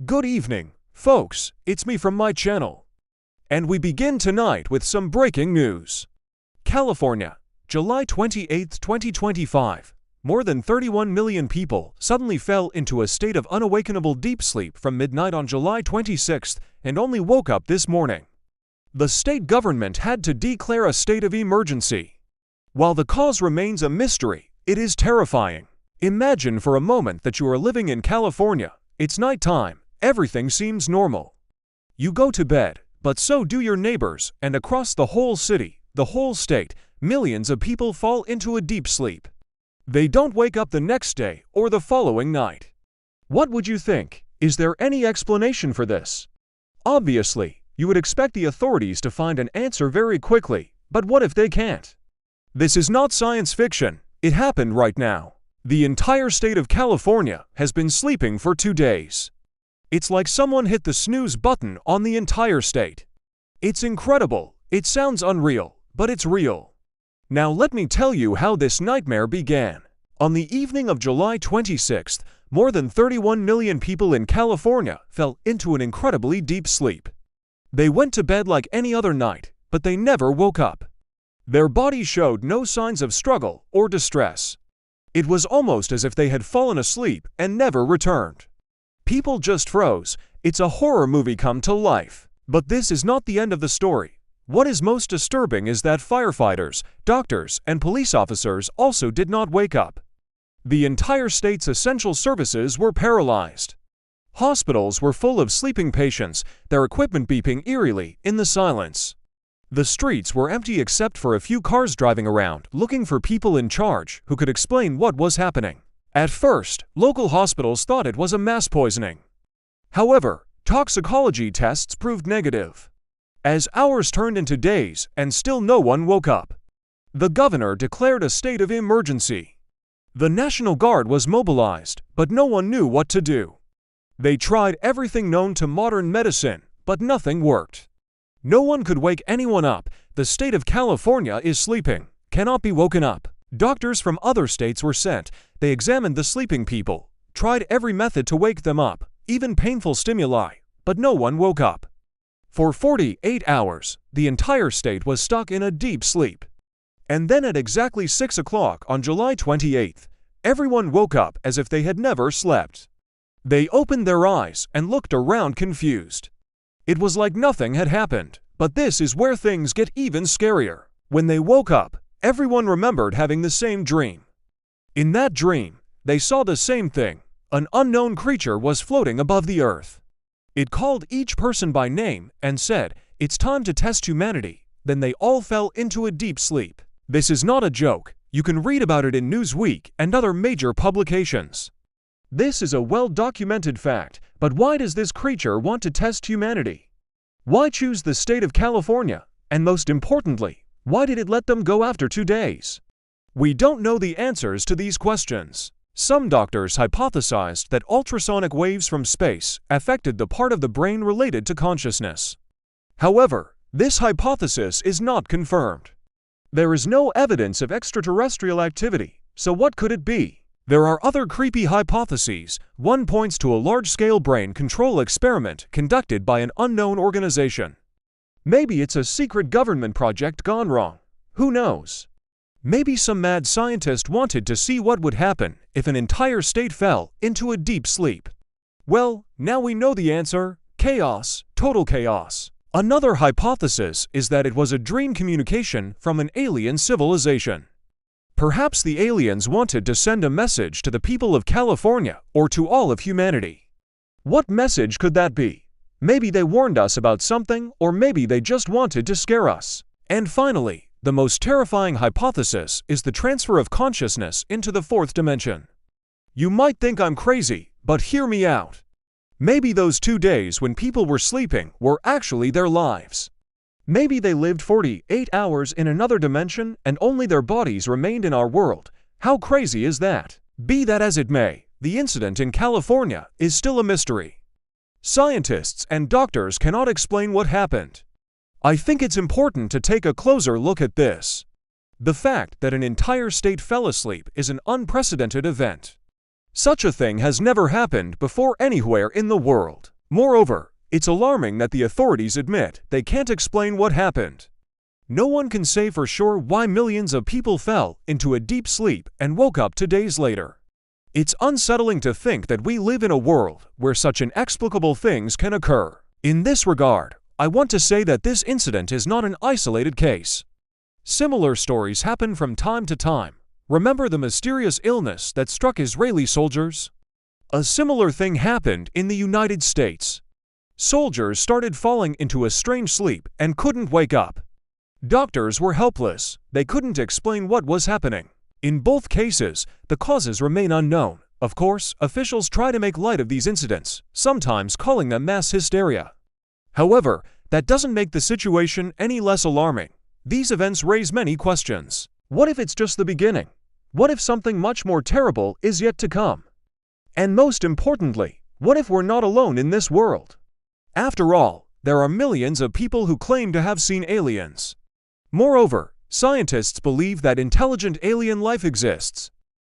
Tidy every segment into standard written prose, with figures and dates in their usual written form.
Good evening, folks, it's me from my channel. And we begin tonight with some breaking news. California, July 28, 2025. More than 31 million people suddenly fell into a state of unawakenable deep sleep from midnight on July 26 and only woke up this morning. The state government had to declare a state of emergency. While the cause remains a mystery, it is terrifying. Imagine for a moment that you are living in California. It's nighttime. Everything seems normal. You go to bed, but so do your neighbors, and across the whole city, the whole state, millions of people fall into a deep sleep. They don't wake up the next day or the following night. What would you think? Is there any explanation for this? Obviously, you would expect the authorities to find an answer very quickly, but what if they can't? This is not science fiction. It happened right now. The entire state of California has been sleeping for 2 days. It's like someone hit the snooze button on the entire state. It's incredible. It sounds unreal, but it's real. Now let me tell you how this nightmare began. On the evening of July 26th, more than 31 million people in California fell into an incredibly deep sleep. They went to bed like any other night, but they never woke up. Their bodies showed no signs of struggle or distress. It was almost as if they had fallen asleep and never returned. People just froze. It's a horror movie come to life. But this is not the end of the story. What is most disturbing is that firefighters, doctors, and police officers also did not wake up. The entire state's essential services were paralyzed. Hospitals were full of sleeping patients, their equipment beeping eerily in the silence. The streets were empty except for a few cars driving around, looking for people in charge who could explain what was happening. At first, local hospitals thought it was a mass poisoning. However, toxicology tests proved negative. As hours turned into days and still no one woke up, the governor declared a state of emergency. The National Guard was mobilized, but no one knew what to do. They tried everything known to modern medicine, but nothing worked. No one could wake anyone up. The state of California is sleeping, cannot be woken up. Doctors from other states were sent. They examined the sleeping people, tried every method to wake them up, even painful stimuli, but no one woke up. For 48 hours, the entire state was stuck in a deep sleep. And then at exactly 6 o'clock on July 28th, everyone woke up as if they had never slept. They opened their eyes and looked around confused. It was like nothing had happened, but this is where things get even scarier. When they woke up, everyone remembered having the same dream. In that dream, they saw the same thing. An unknown creature was floating above the earth. It called each person by name and said, "It's time to test humanity." Then they all fell into a deep sleep. This is not a joke. You can read about it in Newsweek and other major publications. This is a well-documented fact, but why does this creature want to test humanity? Why choose the state of California? And most importantly, why did it let them go after 2 days? We don't know the answers to these questions. Some doctors hypothesized that ultrasonic waves from space affected the part of the brain related to consciousness. However, this hypothesis is not confirmed. There is no evidence of extraterrestrial activity, so what could it be? There are other creepy hypotheses. One points to a large-scale brain control experiment conducted by an unknown organization. Maybe it's a secret government project gone wrong. Who knows? Maybe some mad scientist wanted to see what would happen if an entire state fell into a deep sleep. Well, now we know the answer. Chaos, total chaos. Another hypothesis is that it was a dream communication from an alien civilization. Perhaps the aliens wanted to send a message to the people of California or to all of humanity. What message could that be? Maybe they warned us about something, or maybe they just wanted to scare us. And finally, the most terrifying hypothesis is the transfer of consciousness into the fourth dimension. You might think I'm crazy, but hear me out. Maybe those 2 days when people were sleeping were actually their lives. Maybe they lived 48 hours in another dimension and only their bodies remained in our world. How crazy is that? Be that as it may, the incident in California is still a mystery. Scientists and doctors cannot explain what happened. I think it's important to take a closer look at this. The fact that an entire state fell asleep is an unprecedented event. Such a thing has never happened before anywhere in the world. Moreover, it's alarming that the authorities admit they can't explain what happened. No one can say for sure why millions of people fell into a deep sleep and woke up 2 days later. It's unsettling to think that we live in a world where such inexplicable things can occur. In this regard, I want to say that this incident is not an isolated case. Similar stories happen from time to time. Remember the mysterious illness that struck Israeli soldiers? A similar thing happened in the United States. Soldiers started falling into a strange sleep and couldn't wake up. Doctors were helpless. They couldn't explain what was happening. In both cases, the causes remain unknown. Of course, officials try to make light of these incidents, sometimes calling them mass hysteria. However, that doesn't make the situation any less alarming. These events raise many questions. What if it's just the beginning? What if something much more terrible is yet to come? And most importantly, what if we're not alone in this world? After all, there are millions of people who claim to have seen aliens. Moreover, scientists believe that intelligent alien life exists.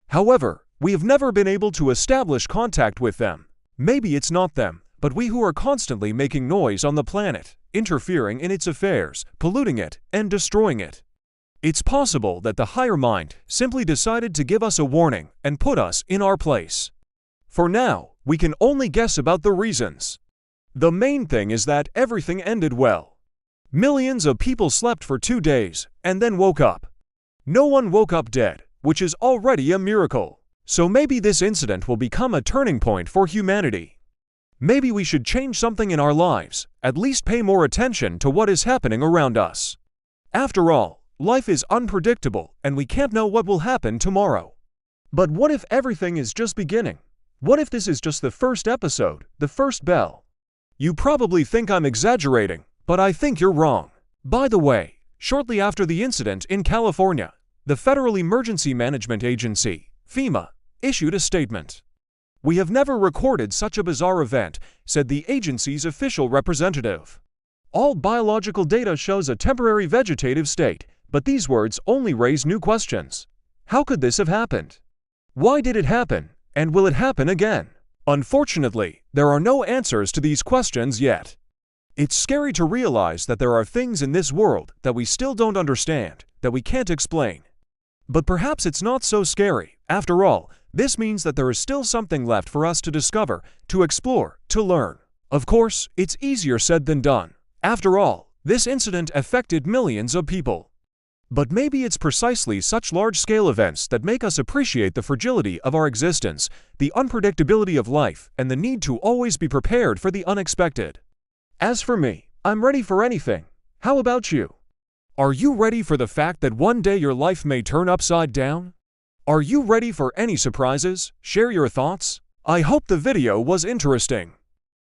However, we have never been able to establish contact with them. Maybe it's not them, but we who are constantly making noise on the planet, interfering in its affairs, polluting it, and destroying it. It's possible that the higher mind simply decided to give us a warning and put us in our place. For now, we can only guess about the reasons. The main thing is that everything ended well. Millions of people slept for 2 days and then woke up. No one woke up dead, which is already a miracle. So maybe this incident will become a turning point for humanity. Maybe we should change something in our lives, at least pay more attention to what is happening around us. After all, life is unpredictable and we can't know what will happen tomorrow. But what if everything is just beginning? What if this is just the first episode, the first bell? You probably think I'm exaggerating, but I think you're wrong. By the way, shortly after the incident in California, the Federal Emergency Management Agency, FEMA, issued a statement. "We have never recorded such a bizarre event," said the agency's official representative. "All biological data shows a temporary vegetative state, but these words only raise new questions. How could this have happened? Why did it happen, and will it happen again?" Unfortunately, there are no answers to these questions yet. It's scary to realize that there are things in this world that we still don't understand, that we can't explain. But perhaps it's not so scary. After all, this means that there is still something left for us to discover, to explore, to learn. Of course, it's easier said than done. After all, this incident affected millions of people. But maybe it's precisely such large-scale events that make us appreciate the fragility of our existence, the unpredictability of life, and the need to always be prepared for the unexpected. As for me, I'm ready for anything. How about you? Are you ready for the fact that one day your life may turn upside down? Are you ready for any surprises? Share your thoughts. I hope the video was interesting.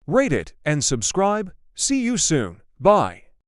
Rate it and subscribe. See you soon. Bye.